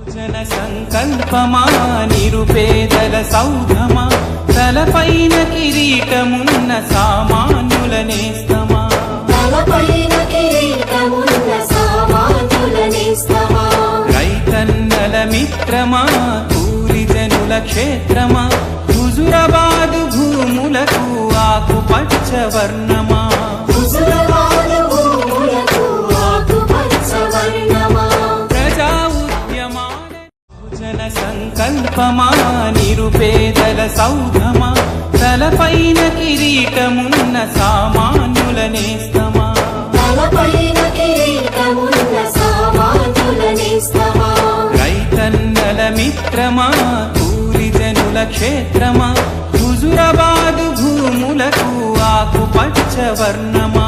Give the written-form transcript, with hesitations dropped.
జన సంకల్పమా నిరుపేదల సౌధమా తలపైన కిరీటమున్న సామాన్యుల నేస్తమా రైతన్నల మిత్రమా కూలి జనుల క్షేత్రమా హుజురాబాదు భూములకు ఆకుపచ్చ వర్ణమా ప్రజా ఉద్యమాల జన సంకల్పమా నిరుపేదల సౌధమా తలపైన కిరీటమున్న సామాన్యుల నేస్తమా రైతన్నల మిత్రమా కూలి జనుల క్షేత్రమా హుజురాబాదు భూములకు ఆకుపచ్చ వర్ణమా